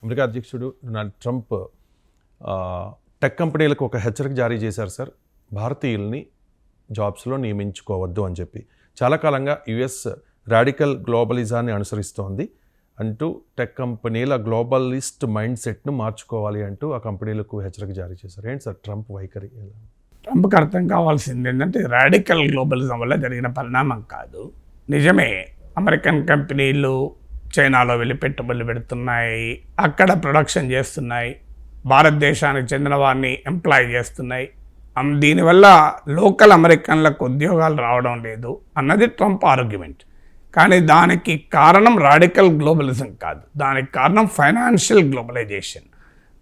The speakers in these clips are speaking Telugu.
అమెరికా అధ్యక్షుడు డొనాల్డ్ ట్రంప్ టెక్ కంపెనీలకు ఒక హెచ్చరిక జారీ చేశారు సార్. భారతీయుల్ని జాబ్స్లో నియమించుకోవద్దు అని చెప్పి. చాలా కాలంగా యుఎస్ రాడికల్ గ్లోబలిజాన్ని అనుసరిస్తోంది అంటూ టెక్ కంపెనీల గ్లోబలిస్ట్ మైండ్ సెట్ను మార్చుకోవాలి అంటూ ఆ కంపెనీలకు హెచ్చరిక జారీ చేశారు. ఏంటి సార్ ట్రంప్ వైఖరి? ట్రంప్కి అర్థం కావాల్సింది ఏంటంటే రాడికల్ గ్లోబలిజం వల్ల జరిగిన పరిణామం కాదు. నిజమే, అమెరికన్ కంపెనీలు చైనాలో వెళ్ళి పెట్టుబడులు పెడుతున్నాయి, అక్కడ ప్రొడక్షన్ చేస్తున్నాయి, భారతదేశానికి చెందిన వారిని ఎంప్లాయ్ చేస్తున్నాయి. దీనివల్ల లోకల్ అమెరికన్లకు ఉద్యోగాలు రావడం లేదు అన్నది ట్రంప్ ఆర్గ్యుమెంట్. కానీ దానికి కారణం రాడికల్ గ్లోబలిజం కాదు, దానికి కారణం ఫైనాన్షియల్ గ్లోబలైజేషన్.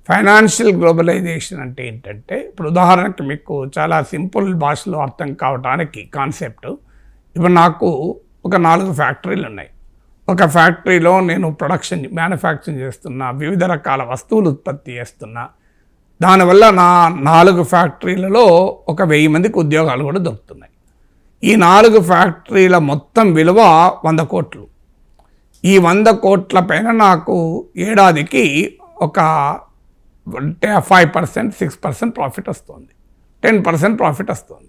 ఫైనాన్షియల్ గ్లోబలైజేషన్ అంటే ఏంటంటే, ఇప్పుడు ఉదాహరణకి మీకు చాలా సింపుల్ భాషలో అర్థం కావడానికి కాన్సెప్ట్, ఇప్పుడు నాకు ఒక 4 ఫ్యాక్టరీలు ఉన్నాయి. ఒక ఫ్యాక్టరీలో నేను మ్యానుఫ్యాక్చరింగ్ చేస్తున్నా, వివిధ రకాల వస్తువులు ఉత్పత్తి చేస్తున్నా. దానివల్ల నా 4 ఫ్యాక్టరీలలో ఒక 1000 మందికి ఉద్యోగాలు కూడా దొరుకుతున్నాయి. ఈ 4 ఫ్యాక్టరీల మొత్తం విలువ 100 కోట్లు. ఈ 100 కోట్ల పైన నాకు ఏడాదికి ఒక 5%, 6% ప్రాఫిట్ వస్తుంది, 10% ప్రాఫిట్ వస్తుంది.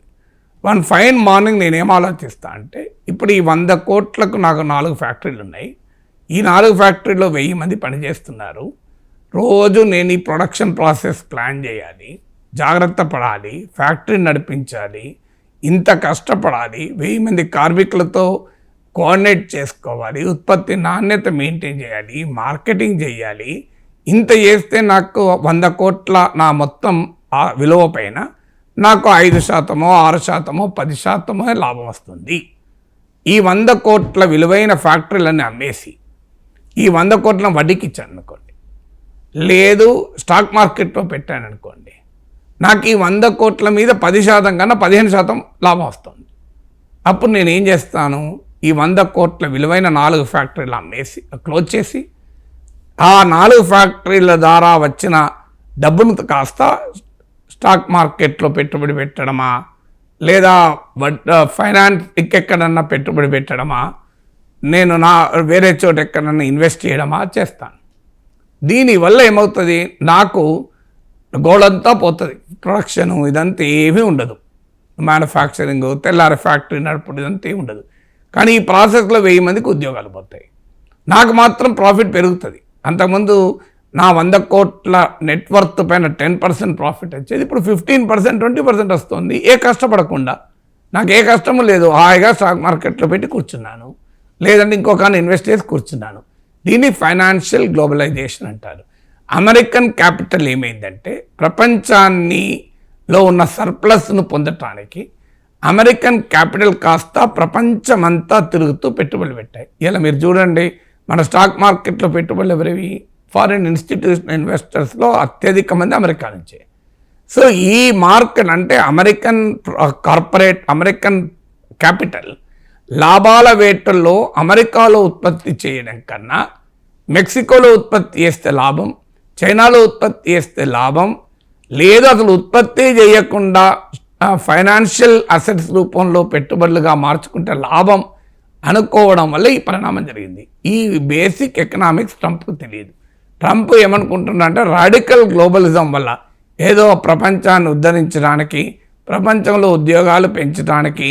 వన్ ఫైన్ మార్నింగ్ నేనేం ఆలోచిస్తా అంటే, ఇప్పుడు ఈ 100 కోట్లకు నాకు 4 ఫ్యాక్టరీలు ఉన్నాయి. ఈ 4 ఫ్యాక్టరీలో 1000 మంది పనిచేస్తున్నారు. రోజు నేను ఈ ప్రొడక్షన్ ప్రాసెస్ ప్లాన్ చేయాలి, జాగ్రత్త పడాలి, ఫ్యాక్టరీ నడిపించాలి, ఇంత కష్టపడాలి, 1000 మంది కార్మికులతో కోఆర్డినేట్ చేసుకోవాలి, ఉత్పత్తి నాణ్యత మెయింటైన్ చేయాలి, మార్కెటింగ్ చేయాలి. ఇంత చేస్తే నాకు 100 కోట్ల నా మొత్తం విలువ పైన నాకు 5%, 6%, 10% లాభం వస్తుంది. ఈ 100 కోట్ల విలువైన ఫ్యాక్టరీలన్నీ అమ్మేసి ఈ 100 కోట్ల వడ్డీకి ఇచ్చాను అనుకోండి, లేదు స్టాక్ మార్కెట్లో పెట్టాను అనుకోండి, నాకు ఈ 100 కోట్ల మీద 10% కన్నా 15% లాభం వస్తుంది. అప్పుడు నేను ఏం చేస్తాను, ఈ 100 కోట్ల విలువైన 4 ఫ్యాక్టరీలు అమ్మేసి క్లోజ్ చేసి ఆ 4 ఫ్యాక్టరీల ద్వారా వచ్చిన డబ్బును కాస్త స్టాక్ మార్కెట్లో పెట్టుబడి పెట్టడమా, లేదా ఫైనాన్స్ ఎక్కడన్నా పెట్టుబడి పెట్టడమా, నేను వేరే చోట ఎక్కడన్నా ఇన్వెస్ట్ చేయడమా చేస్తాను. దీనివల్ల ఏమవుతుంది, నాకు గోడంతా పోతుంది, ప్రొడక్షను ఇదంతా ఏమీ ఉండదు, మ్యానుఫ్యాక్చరింగ్ తెల్లారి ఫ్యాక్టరీ నడుపుడు ఇదంతా ఏమి ఉండదు. కానీ ఈ ప్రాసెస్లో 1000 మందికి ఉద్యోగాలు పోతాయి, నాకు మాత్రం ప్రాఫిట్ పెరుగుతుంది. అంతకుముందు నా 100 కోట్ల నెట్వర్త్ పైన 10% ప్రాఫిట్ వచ్చేది, ఇప్పుడు 15%, 20% వస్తుంది. కష్టపడకుండా, నాకు ఏ కష్టము లేదు, హాయిగా స్టాక్ మార్కెట్లో పెట్టి కూర్చున్నాను, లేదంటే ఇంకొక ఇన్వెస్ట్ చేసి కూర్చున్నాను. దీన్ని ఫైనాన్షియల్ గ్లోబలైజేషన్ అంటారు. అమెరికన్ క్యాపిటల్ ఏమైందంటే, ప్రపంచాన్నిలో ఉన్న సర్ప్లస్ను పొందటానికి అమెరికన్ క్యాపిటల్ కాస్త ప్రపంచమంతా తిరుగుతూ పెట్టుబడులు పెట్టాయి. ఇలా మీరు చూడండి, మన స్టాక్ మార్కెట్లో పెట్టుబడులు ఎవరివి? ఫారిన్ ఇన్స్టిట్యూషనల్ ఇన్వెస్టర్స్లో అత్యధిక మంది అమెరికా నుంచే. సో ఈ మార్కెట్ అంటే అమెరికన్ అమెరికన్ క్యాపిటల్ లాభాల వేటల్లో అమెరికాలో ఉత్పత్తి చేయడం కన్నా మెక్సికోలో ఉత్పత్తి చేస్తే లాభం, చైనాలో ఉత్పత్తి చేస్తే లాభం, లేదు అసలు ఉత్పత్తి చేయకుండా ఫైనాన్షియల్ అసెట్స్ రూపంలో పెట్టుబడులుగా మార్చుకుంటే లాభం అనుకోవడం వల్ల ఈ పరిణామం జరిగింది. ఈ బేసిక్ ఎకనామిక్స్ ట్రంప్కు తెలియదు. ట్రంప్ ఏమనుకుంటున్నాడంటే, రాడికల్ గ్లోబలిజం వల్ల ఏదో ప్రపంచాన్ని ఉద్ధరించడానికి, ప్రపంచంలో ఉద్యోగాలు పెంచడానికి,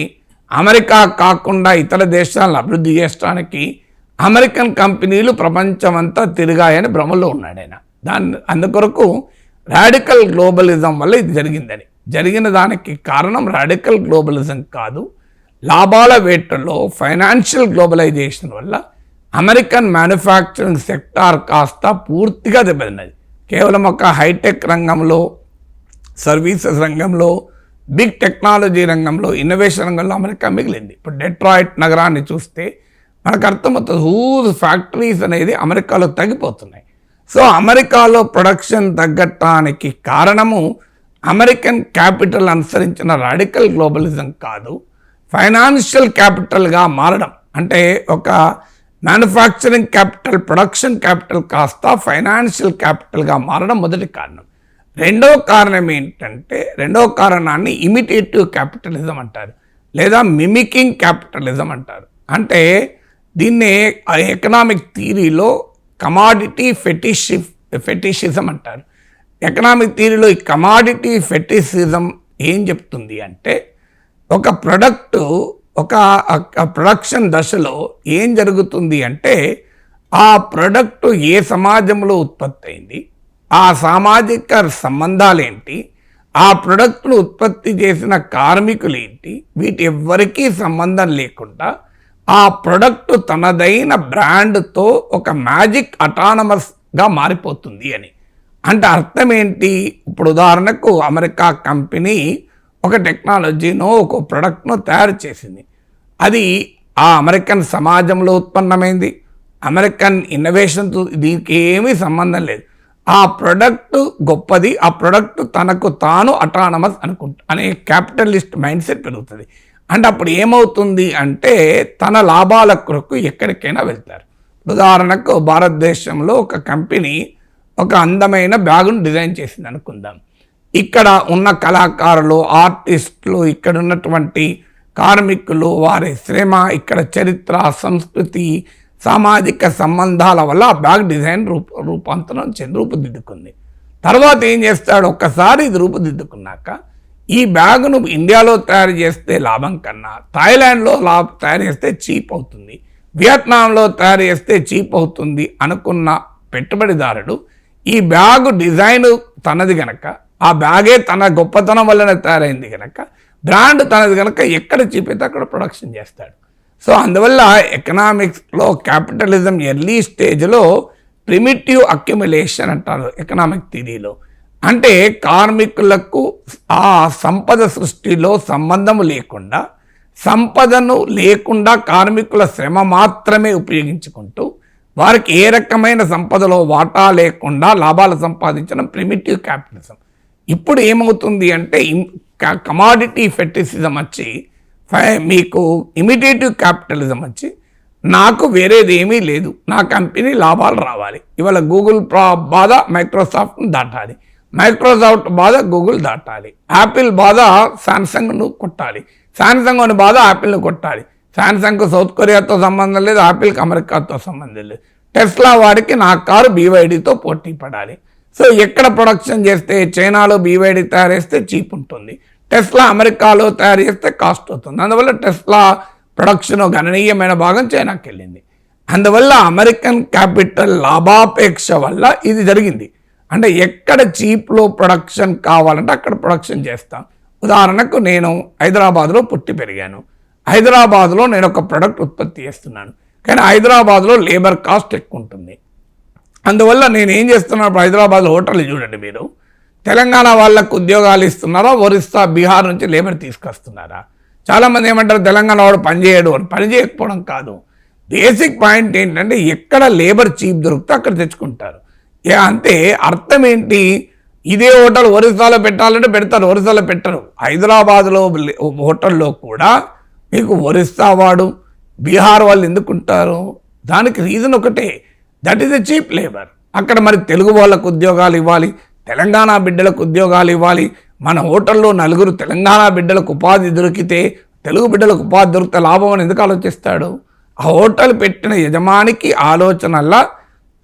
అమెరికా కాకుండా ఇతర దేశాలను అభివృద్ధి చేయడానికి అమెరికన్ కంపెనీలు ప్రపంచమంతా తిరిగాయని భ్రమలో ఉన్నాడు ఆయన. అందుకొరకు రాడికల్ గ్లోబలిజం వల్ల ఇది జరిగిన దానికి కారణం రాడికల్ గ్లోబలిజం కాదు, లాభాల వేటలో ఫైనాన్షియల్ గ్లోబలైజేషన్ వల్ల అమెరికన్ మ్యానుఫ్యాక్చరింగ్ సెక్టార్ కాస్త పూర్తిగా దెబ్బతిన్నది. కేవలం ఒక హైటెక్ రంగంలో, సర్వీసెస్ రంగంలో, బిగ్ టెక్నాలజీ రంగంలో, ఇన్నోవేషన్ రంగంలో అమెరికా మిగిలింది. ఇప్పుడు డెట్రాయిట్ నగరాన్ని చూస్తే మనకు అర్థమవుతుంది, హూజ్ ఫ్యాక్టరీస్ అనేది అమెరికాలో తగ్గిపోతున్నాయి. సో అమెరికాలో ప్రొడక్షన్ తగ్గటానికి కారణము అమెరికన్ క్యాపిటల్ అనుసరించిన రాడికల్ గ్లోబలిజం కాదు, ఫైనాన్షియల్ క్యాపిటల్గా మారడం. అంటే ఒక మ్యానుఫ్యాక్చరింగ్ క్యాపిటల్, ప్రొడక్షన్ క్యాపిటల్ కాస్త ఫైనాన్షియల్ క్యాపిటల్గా మారడం మొదటి కారణం. రెండవ కారణం ఏంటంటే, రెండవ కారణాన్ని ఇమిటేటివ్ క్యాపిటలిజం అంటారు, లేదా మిమికింగ్ క్యాపిటలిజం అంటారు. అంటే దీన్నే ఎకనామిక్ థియరీలో కమాడిటీ ఫెటిష్ ఫెటిషిజం అంటారు. ఎకనామిక్ థియరీలో ఈ కమాడిటీ ఫెటిషిజం ఏం చెప్తుంది అంటే, ఒక ప్రొడక్టు ఒక ప్రొడక్షన్ దశలో ఏం జరుగుతుంది అంటే, ఆ ప్రొడక్టు ఏ సమాజంలో ఉత్పత్తి అయింది, ఆ సామాజిక సంబంధాలేంటి, ఆ ప్రొడక్ట్ను ఉత్పత్తి చేసిన కార్మికులు ఏంటి, వీటి ఎవ్వరికీ సంబంధం లేకుండా ఆ ప్రొడక్ట్ తనదైన బ్రాండ్తో ఒక మ్యాజిక్ అటానమస్గా మారిపోతుంది అని. అంటే అర్థం ఏంటి? ఇప్పుడు ఉదాహరణకు అమెరికా కంపెనీ ఒక టెక్నాలజీనో ఒక ప్రొడక్ట్ను తయారు చేసింది. అది ఆ అమెరికన్ సమాజంలో ఉత్పన్నమైంది. అమెరికన్ ఇన్నోవేషన్తో దీనికి ఏమీ సంబంధం లేదు. ఆ ప్రొడక్ట్ గొప్పది, ఆ ప్రొడక్ట్ తనకు తాను అటానమస్ అనే క్యాపిటలిస్ట్ మైండ్ సెట్ పెరుగుతుంది. అంటే అప్పుడు ఏమవుతుంది అంటే, తన లాభాల కొరకు ఎక్కడికైనా వెళ్తారు. ఉదాహరణకు భారతదేశంలో ఒక కంపెనీ ఒక అందమైన బ్యాగును డిజైన్ చేసింది అనుకుందాం. ఇక్కడ ఉన్న కళాకారులు, ఆర్టిస్టులు, ఇక్కడ ఉన్నటువంటి కార్మికులు, వారి శ్రమ, ఇక్కడ చరిత్ర, సంస్కృతి, సామాజిక సంబంధాల వల్ల ఆ బ్యాగ్ డిజైన్ రూపుదిద్దుకుంది. తర్వాత ఏం చేస్తాడు? ఒక్కసారి ఇది రూపుదిద్దుకున్నాక ఈ బ్యాగును ఇండియాలో తయారు చేస్తే లాభం కన్నా థాయిలాండ్లో తయారు చేస్తే చీప్ అవుతుంది, వియత్నాంలో తయారు చేస్తే చీప్ అవుతుంది అనుకున్న పెట్టుబడిదారుడు ఈ బ్యాగు డిజైన్ తనది గనక, ఆ బ్యాగే తన గొప్పతనం వల్లనే తయారైంది కనుక, బ్రాండ్ తనది కనుక, ఎక్కడ చీప్ అయితే అక్కడ ప్రొడక్షన్ చేస్తాడు. సో అందువల్ల ఎకనామిక్స్లో క్యాపిటలిజం ఎర్లీ స్టేజ్లో ప్రిమిటివ్ అక్యుములేషన్ అంటారు ఎకనామిక్ థియరీలో. అంటే కార్మికులకు ఆ సంపద సృష్టిలో సంబంధము లేకుండా, సంపదను లేకుండా కార్మికుల శ్రమ మాత్రమే ఉపయోగించుకుంటూ వారికి ఏ రకమైన సంపదలో వాటా లేకుండా లాభాలు సంపాదించడం ప్రిమిటివ్ క్యాపిటలిజం. ఇప్పుడు ఏమవుతుంది అంటే, కమాడిటీ ఫెటిసిజం వచ్చి మీకు ఇమిటేటివ్ క్యాపిటలిజం వచ్చి, నాకు వేరేది ఏమీ లేదు, నా కంపెనీ లాభాలు రావాలి. ఇవాళ గూగుల్ బాధ మైక్రోసాఫ్ట్ను దాటాలి, మైక్రోసాఫ్ట్ బాధ గూగుల్ దాటాలి, యాపిల్ బాధ శాంసంగ్ను కొట్టాలి, శాంసంగ్ అని బాధ యాపిల్ను కొట్టాలి. శాంసంగ్కు సౌత్ కొరియాతో సంబంధం లేదు, యాపిల్కి అమెరికాతో సంబంధం లేదు. టెస్లా వాడికి నా కారు బీవైడీతో పోటీ పడాలి. సో ఎక్కడ ప్రొడక్షన్ చేస్తే, చైనాలో బీవైడీ తయారు చేస్తే చీప్ ఉంటుంది, టెస్లా అమెరికాలో తయారు చేస్తే కాస్ట్ అవుతుంది. అందువల్ల టెస్లా ప్రొడక్షన్ గణనీయమైన భాగం చైనాకి వెళ్ళింది. అందువల్ల అమెరికన్ క్యాపిటల్ లాభాపేక్ష వల్ల ఇది జరిగింది. అంటే ఎక్కడ చీప్లో ప్రొడక్షన్ కావాలంటే అక్కడ ప్రొడక్షన్ చేస్తాం. ఉదాహరణకు నేను హైదరాబాద్లో పుట్టి పెరిగాను. హైదరాబాద్లో నేను ఒక ప్రొడక్ట్ ఉత్పత్తి చేస్తున్నాను, కానీ హైదరాబాద్లో లేబర్ కాస్ట్ ఎక్కువ ఉంటుంది. అందువల్ల నేను ఏం చేస్తున్నాను, హైదరాబాద్లో హోటళ్ళు చూడండి మీరు, తెలంగాణ వాళ్ళకు ఉద్యోగాలు ఇస్తున్నారా, ఒరిస్సా, బీహార్ నుంచి లేబర్ తీసుకొస్తున్నారా? చాలామంది ఏమంటారు, తెలంగాణ వాడు పనిచేయడు అని. పని చేయకపోవడం కాదు, బేసిక్ పాయింట్ ఏంటంటే ఎక్కడ లేబర్ చీప్ దొరికితే అక్కడ తెచ్చుకుంటారు. అంతే. అర్థం ఏంటి, ఇదే హోటల్ ఒరిస్సాలో పెట్టాలంటే పెడతారు, ఒరిస్సాలో పెట్టరు. హైదరాబాద్లో హోటల్లో కూడా మీకు ఒరిస్సా వాడు, బీహార్ వాళ్ళు ఎందుకుంటారు? దానికి రీజన్ ఒకటే, that is a cheap labour. అక్కడ మరి తెలుగు వాళ్ళకు ఉద్యోగాలు ఇవ్వాలి, తెలంగాణ బిడ్డలకు ఉద్యోగాలు ఇవ్వాలి. మన హోటల్లో నలుగురు తెలంగాణ బిడ్డలకు ఉపాధి దొరికితే, తెలుగు బిడ్డలకు ఉపాధి దొరికితే లాభం అని ఎందుకు ఆలోచిస్తాడు? ఆ హోటల్ పెట్టిన యజమానికి ఆలోచనల్లా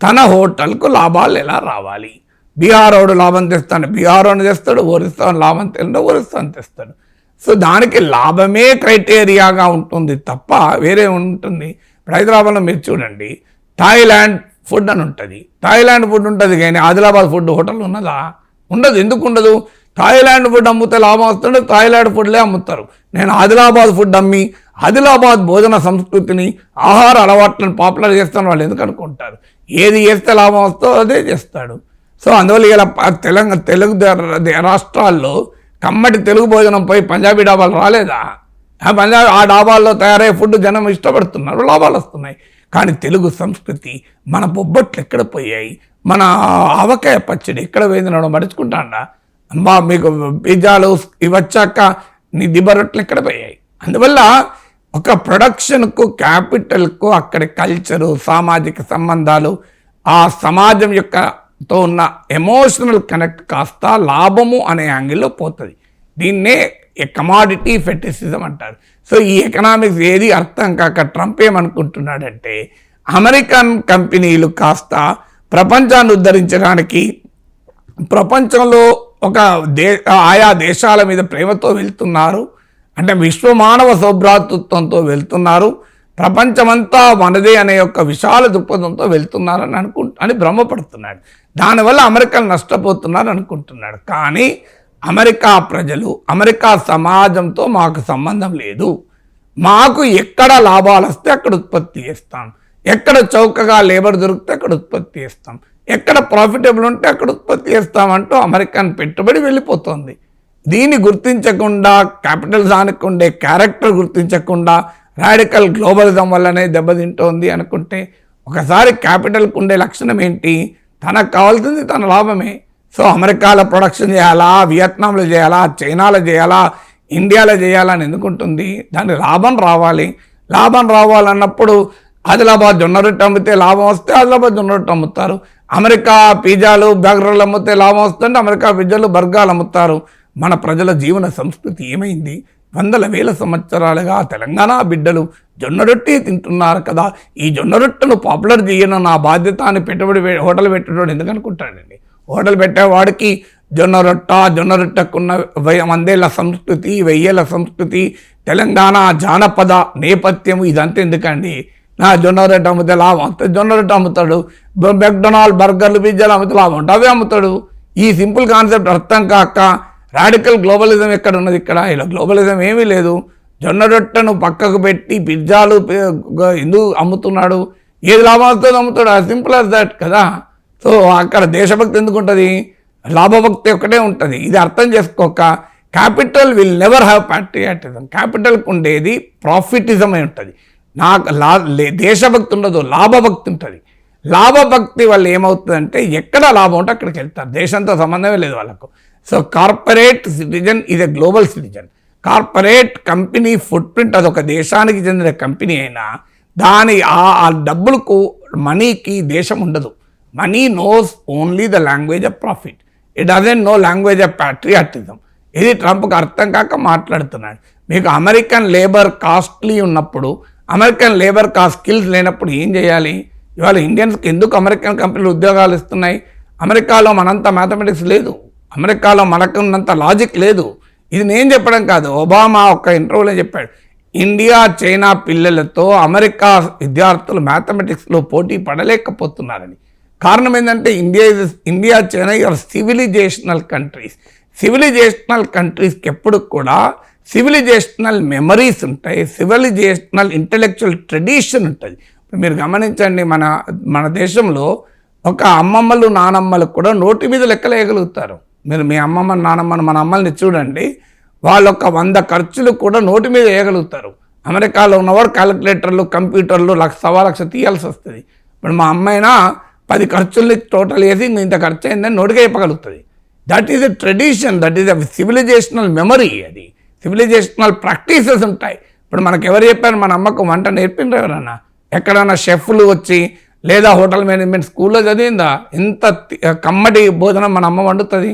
తన హోటల్కు లాభాలు ఎలా రావాలి. బీహార్ వాడు లాభం తెస్తాడు, బీహార్ వాడిని తెస్తాడు, ఒరిస్సా లాభం తెస్తాడు, ఒరిస్సాని తెస్తాడు. సో దానికి లాభమే క్రైటీరియాగా ఉంటుంది తప్ప వేరే ఉంటుంది. ఇప్పుడు హైదరాబాద్లో మీరు చూడండి, థాయిలాండ్ ఫుడ్ అని ఉంటుంది, థాయిలాండ్ ఫుడ్ ఉంటుంది, కానీ ఆదిలాబాద్ ఫుడ్ హోటల్ ఉన్నదా? ఉండదు. ఎందుకు ఉండదు? థాయిలాండ్ ఫుడ్ అమ్మితే లాభం వస్తుంటే థాయిలాండ్ ఫుడ్లే అమ్ముతారు. నేను ఆదిలాబాద్ ఫుడ్ అమ్మి ఆదిలాబాద్ భోజన సంస్కృతిని, ఆహార అలవాట్లను పాపులర్ చేస్తాను వాళ్ళు ఎందుకు అనుకుంటారు? ఏది చేస్తే లాభం వస్తుందో అదే చేస్తాడు. సో అందువల్ల ఇలా తెలుగు రాష్ట్రాల్లో కమ్మటి తెలుగు భోజనం పోయి పంజాబీ డాబాలు రాలేదా? ఆ డాబాల్లో తయారయ్యే ఫుడ్ జనం ఇష్టపడుతున్నారు, లాభాలు వస్తున్నాయి. కానీ తెలుగు సంస్కృతి, మన బొబ్బట్లు ఎక్కడ పోయాయి, మన ఆవకాయ పచ్చడి ఎక్కడ వేదినడం మడుచుకుంటాడా? అమ్మా మీకు పిజ్జాలు ఇవి వచ్చాక నీ దిబ్బరొట్లు ఎక్కడ పోయాయి? అందువల్ల ఒక ప్రొడక్షన్కు, క్యాపిటల్కు అక్కడి కల్చరు, సామాజిక సంబంధాలు, ఆ సమాజం యొక్కతో ఉన్న ఎమోషనల్ కనెక్ట్ కాస్త లాభము అనే యాంగిల్లో పోతుంది. దీన్నే కమాడిటీ ఫెటిసిజం అంటారు. సో ఈ ఎకనామిక్స్ ఏది అర్థం కాక ట్రంప్ ఏమనుకుంటున్నాడంటే, అమెరికన్ కంపెనీలు కాస్త ప్రపంచాన్ని ఉద్ధరించడానికి, ప్రపంచంలో ఒక ఆయా దేశాల మీద ప్రేమతో వెళ్తున్నారు, అంటే విశ్వమానవ సౌభ్రాతృత్వంతో వెళ్తున్నారు, ప్రపంచమంతా మనదే అనే యొక్క విశాల దృక్పథంతో వెళ్తున్నారని అని భ్రమపడుతున్నాడు. దానివల్ల అమెరికాలు నష్టపోతున్నారు అనుకుంటున్నాడు. కానీ అమెరికా ప్రజలు, అమెరికా సమాజంతో మాకు సంబంధం లేదు, మాకు ఎక్కడ లాభాలు వస్తే అక్కడ ఉత్పత్తి చేస్తాం, ఎక్కడ చౌకగా లేబర్ దొరికితే అక్కడ ఉత్పత్తి చేస్తాం, ఎక్కడ ప్రాఫిటబుల్ ఉంటే అక్కడ ఉత్పత్తి చేస్తామంటూ అమెరికన్ పెట్టుబడి వెళ్ళిపోతుంది. దీన్ని గుర్తించకుండా, క్యాపిటలిజానికి ఉండే క్యారెక్టర్ గుర్తించకుండా రాడికల్ గ్లోబలిజం వల్లనే దెబ్బతింటోంది అనుకుంటే, ఒకసారి క్యాపిటల్కి ఉండే లక్షణం ఏంటి? తనకు కావాల్సింది తన లాభమే. సో అమెరికాలో ప్రొడక్షన్ చేయాలా, వియత్నాంలో చేయాలా, చైనాలో చేయాలా, ఇండియాలో చేయాలని ఎందుకుంటుంది? దాని లాభం రావాలి. లాభం రావాలన్నప్పుడు ఆదిలాబాద్ జొన్న రొట్టె అమ్మితే లాభం వస్తే ఆదిలాబాద్ జొన్న రొట్టె అమ్ముతారు. అమెరికా పిజ్జాలు బర్గర్లు అమ్మితే లాభం వస్తుంటే అమెరికా పిజ్జాలు బర్గర్లు అమ్ముతారు. మన ప్రజల జీవన సంస్కృతి ఏమైంది? వందల వేల సంవత్సరాలుగా తెలంగాణ బిడ్డలు జొన్న రొట్టె తింటున్నారు కదా, ఈ జొన్న రొట్టెను పాపులర్ చేయను నా బాధ్యత అని పెట్టుబడి హోటల్ పెట్టేవాడు ఎందుకు అనుకుంటాడండి? హోటల్ పెట్టేవాడికి జొన్న రొట్టెకున్న 100 సంస్కృతి, 1000 సంస్కృతి, తెలంగాణ జానపద నేపథ్యం ఇదంతా ఎందుకండి? నా జొన్న రొట్టె అమ్మితే లాభం వస్తే జొన్న రొట్టె అమ్ముతాడు, మెక్డొనాల్డ్ బర్గర్లు పిజ్జాలు అమ్మితే లాభం ఉంటుంది అవే అమ్ముతాడు. ఈ సింపుల్ కాన్సెప్ట్ అర్థం కాక రాడికల్ గ్లోబలిజం ఎక్కడ ఉన్నది? ఇక్కడ ఇలా గ్లోబలిజం ఏమీ లేదు. జొన్న రొట్టెను పక్కకు పెట్టి పిజ్జాలు ఎందుకు అమ్ముతున్నాడు? ఏది లాభం వస్తుందో అమ్ముతాడు. అది సింపుల్ యాజ్ దట్ కదా. సో అక్కడ దేశభక్తి ఎందుకు ఉంటుంది? లాభభక్తి ఒకటే ఉంటుంది. ఇది అర్థం చేసుకోక capital will never have patriotism. క్యాపిటల్కి ఉండేది ప్రాఫిటిజం అయి ఉంటుంది. దేశభక్తి ఉండదు, లాభభక్తి ఉంటుంది. లాభభక్తి వల్ల ఏమవుతుందంటే ఎక్కడ లాభం ఉంటే అక్కడికి వెళ్తారు. దేశంతో సంబంధమే లేదు వాళ్ళకు. సో కార్పొరేట్ సిటిజన్ ఇది global citizen. Corporate company foot print అదొక దేశానికి చెందిన కంపెనీ అయినా దాని ఆ డబ్బులకు, మనీకి దేశం ఉండదు. Money nose only the language of profit. It doesn't know language of patriotism. ఇది ట్రంప్కి అర్థం కాక మాట్లాడుతున్నాడు. మీకు అమెరికన్ లేబర్ కాస్ట్లీ ఉన్నప్పుడు, అమెరికన్ లేబర్ కాస్ట్ స్కిల్స్ లేనప్పుడు ఏం చేయాలి? ఇవాళ ఇండియన్స్కి ఎందుకు అమెరికన్ కంపెనీలు ఉద్యోగాలు ఇస్తున్నాయి? అమెరికాలో మనంత మ్యాథమెటిక్స్ లేదు, అమెరికాలో మనకున్నంత లాజిక్ లేదు. ఇది నేను చెప్పడం కాదు, ఒబామా ఒక ఇంటర్వ్యూలో చెప్పాడు. ఇండియా చైనా పిల్లలతో అమెరికా విద్యార్థులు మ్యాథమెటిక్స్లో పోటీ పడలేకపోతున్నారని. కారణం ఏంటంటే India China are civilizational countries. Civilizational కంట్రీస్కి ఎప్పుడు కూడా సివిలైజేషనల్ మెమరీస్ ఉంటాయి, సివిలైజేషనల్ ఇంటలెక్చువల్ ట్రెడిషన్ ఉంటుంది. మీరు గమనించండి, మన దేశంలో ఒక అమ్మమ్మలు నానమ్మలు కూడా నోటి మీద లెక్కలేయగలుగుతారు. మీరు మీ అమ్మమ్మ నానమ్మను మన అమ్మల్ని చూడండి, వాళ్ళొక 100 ఖర్చులు కూడా నోటి మీద వేయగలుగుతారు. అమెరికాలో ఉన్నవాడు క్యాలిక్యులేటర్లు, కంప్యూటర్లు 1,00,000 తీయాల్సి వస్తుంది. ఇప్పుడు మా అమ్మైనా 10 ఖర్చుల్ని టోటల్ వేసి ఇంత ఖర్చు అయిందని నోటిగా చెప్పగలుగుతుంది. That is a tradition, that is a civilizational memory. అది సివిలైజేషనల్ ప్రాక్టీసెస్ ఉంటాయి. ఇప్పుడు మనకు ఎవరు చెప్పారు? మన అమ్మకు వంట నేర్పిండ్రు ఎవరన్నా? ఎక్కడన్నా షెఫ్లు వచ్చి లేదా హోటల్ మేనేజ్మెంట్ స్కూల్లో చదివిందా? ఇంత కమ్మటి భోజనం మన అమ్మ వండుతుంది.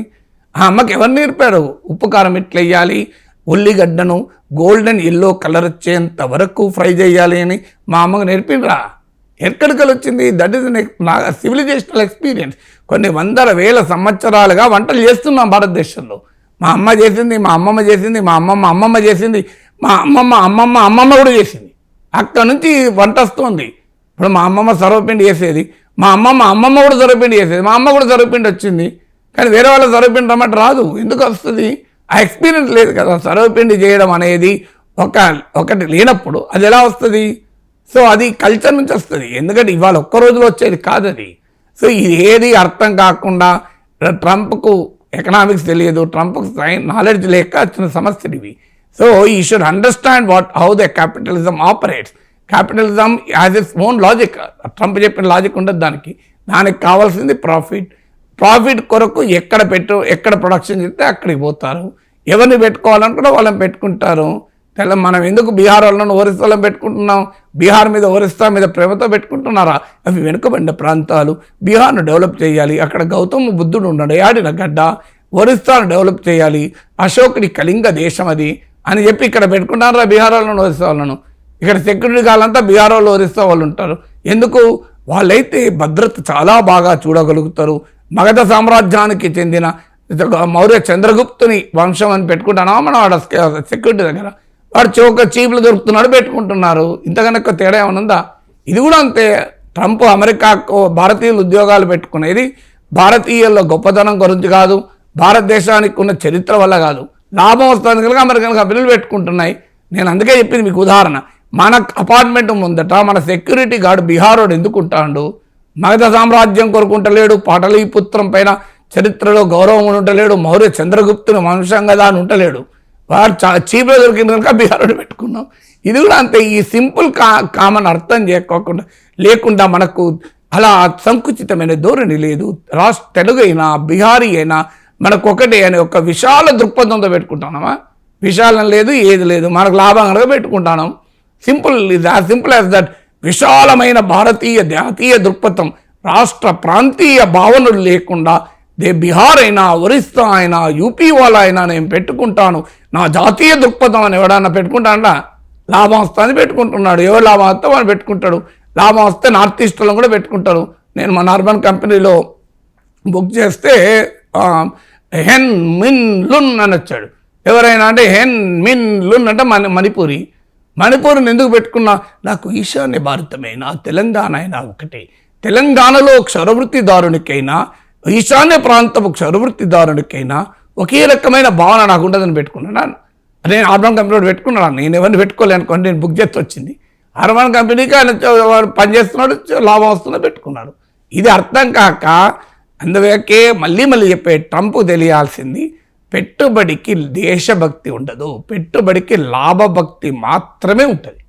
ఆ అమ్మకి ఎవరు నేర్పారు? ఉప్పు కారం ఇట్లా వేయాలి, ఉల్లిగడ్డను గోల్డెన్ ఎల్లో కలర్ వచ్చేంత వరకు ఫ్రై చేయాలి అని మా అమ్మకు నేర్పిండ్రా? ఎక్కడికి వచ్చింది? That is civilisational experience. కొన్ని 100,000 సంవత్సరాలుగా వంటలు చేస్తున్నాం భారతదేశంలో. మా అమ్మ చేసింది, మా అమ్మమ్మ చేసింది, మా అమ్మమ్మ చేసింది, మా అమ్మమ్మ కూడా చేసింది. అక్కడ నుంచి వంట వస్తుంది. ఇప్పుడు మా అమ్మమ్మ సర్వపిండి చేసేది, మా అమ్మమ్మ కూడా సర్వపిండి చేసేది, మా అమ్మ కూడా సర్వపిండి వచ్చింది. కానీ వేరే వాళ్ళ సర్వపిండి రమ్మంటే రాదు. ఎందుకు వస్తుంది? ఆ ఎక్స్పీరియన్స్ లేదు కదా. సర్వపిండి చేయడం అనేది ఒకటి లేనప్పుడు అది ఎలా వస్తుంది? సో అది కల్చర్ నుంచి వస్తుంది. ఎందుకంటే ఇవాళ ఒక్క రోజులో వచ్చేది కాదు అది. సో ఇది ఏది అర్థం కాకుండా ట్రంప్కు ఎకనామిక్స్ తెలియదు, ట్రంప్కు నాలెడ్జ్ లేక వచ్చిన సమస్యలు ఇవి. So you should understand how the capitalism operates. Capitalism as its own logic. Trump చెప్పిన లాజిక్ ఉండదు దానికి. దానికి కావాల్సింది ప్రాఫిట్ కొరకు ఎక్కడ ప్రొడక్షన్ చేస్తే అక్కడికి పోతారు. ఎవరిని పెట్టుకోవాలనుకుంటే వాళ్ళని పెట్టుకుంటారు. మనం ఎందుకు బీహార్ వాళ్ళను ఒరిస్సా వాళ్ళని పెట్టుకుంటున్నాం? బీహార్ మీద ఒరిస్సా మీద ప్రేమతో పెట్టుకుంటున్నారా? అవి వెనుకబడిన ప్రాంతాలు. బీహార్ను డెవలప్ చేయాలి. అక్కడ గౌతమ బుద్ధుడు ఉన్నాడు, ఆడిన గడ్డ. ఒరిస్సాను డెవలప్ చేయాలి, అశోకుడి కళింగ దేశం అది అని చెప్పి ఇక్కడ పెట్టుకుంటారా బీహార్ వాళ్ళను ఒరిస్సా వాళ్ళను? ఇక్కడ సెక్యూరిటీ కావాలంతా బీహార్ వాళ్ళు ఒరిస్సా వాళ్ళు ఉంటారు. ఎందుకు? వాళ్ళైతే భద్రత చాలా బాగా చూడగలుగుతారు. మగధ సామ్రాజ్యానికి చెందిన మౌర్య చంద్రగుప్తుని వంశం అని పెట్టుకుంటానా మనం ఆడ సెక్యూరిటీ దగ్గర వాడు ఒక చీపులు దొరుకుతున్నాడు పెట్టుకుంటున్నారు. ఇంతకన్నా తేడా ఏమైనా ఉందా? ఇది కూడా అంతే. ట్రంప్ అమెరికాకు భారతీయులు ఉద్యోగాలు పెట్టుకునేది భారతీయుల గొప్పతనం గురించి కాదు, భారతదేశానికి ఉన్న చరిత్ర వల్ల కాదు, లాభం వస్తుంది కనుక అమెరికన్ కంపెనీలు పెట్టుకుంటున్నాయి. నేను అందుకే చెప్పింది మీకు ఉదాహరణ. మన అపార్ట్మెంట్ ముందట మన సెక్యూరిటీ గార్డు బీహారోడు ఎందుకు ఉంటాడు? మగధ సామ్రాజ్యం కొరుకుంటలేడు, పాటలీపుత్రం పైన చరిత్రలో గౌరవం ఉండలేడు, మౌర్య చంద్రగుప్తుని వంశం కదా అని ఉండలేడు. వాడు చీప్గా దొరికింది కనుక బీహారోడు పెట్టుకున్నాం. ఇది కూడా అంతే. ఈ సింపుల్ కామన్ అర్థం చేసుకోకుండా లేకుండా మనకు అలా సంకుచితమైన ధోరణి లేదు. తెలుగు అయినా బీహారీ అయినా మనకు ఒకటే అనే ఒక విశాల దృక్పథంతో పెట్టుకుంటున్నామా? విశాలం లేదు, ఏది లేదు, మనకు లాభం కనుక పెట్టుకుంటున్నాం. Simple is as simple as that. విశాలమైన భారతీయ జాతీయ దృక్పథం, రాష్ట్ర ప్రాంతీయ భావనలు లేకుండా బీహార్ అయినా ఒరిస్సా అయినా యూపీ వాళ్ళ అయినా నేను పెట్టుకుంటాను నా జాతీయ దృక్పథం అని ఎవడన్నా పెట్టుకుంటాడా? లాభం వస్తుంది పెట్టుకుంటున్నాడు. ఎవరు లాభం వస్తే వాడు పెట్టుకుంటాడు. లాభం వస్తే నార్త్ ఈస్ట్లో కూడా పెట్టుకుంటారు. నేను మన అర్బన్ కంపెనీలో బుక్ చేస్తే హెన్ మిన్ లున్ అని వచ్చాడు. ఎవరైనా అంటే హెన్ మిన్ లున్ అంటే మణిపూర్ని ఎందుకు పెట్టుకున్నా? నాకు ఈశాన్య భారతమైనా తెలంగాణ అయినా ఒకటే. తెలంగాణలో క్షరవృత్తిదారునికైనా ఈశాన్య ప్రాంతపు క్షరవృత్తిదారునికైనా ఒకే రకమైన భావన నాకు ఉండదని పెట్టుకున్నాను. నేను అర్బన్ కంపెనీలో పెట్టుకున్నాను. నేను ఎవరిని పెట్టుకోలే అనుకోండి, నేను బుక్ చేసి వచ్చింది అర్బన్ కంపెనీకి. ఆయన పనిచేస్తున్నాడు, లాభం వస్తుందో పెట్టుకున్నాడు. ఇది అర్థం కాక అందుకే మళ్ళీ చెప్పే ట్రంప్ తెలియాల్సింది, పెట్టుబడికి దేశభక్తి ఉండదు, పెట్టుబడికి లాభభక్తి మాత్రమే ఉంటుంది.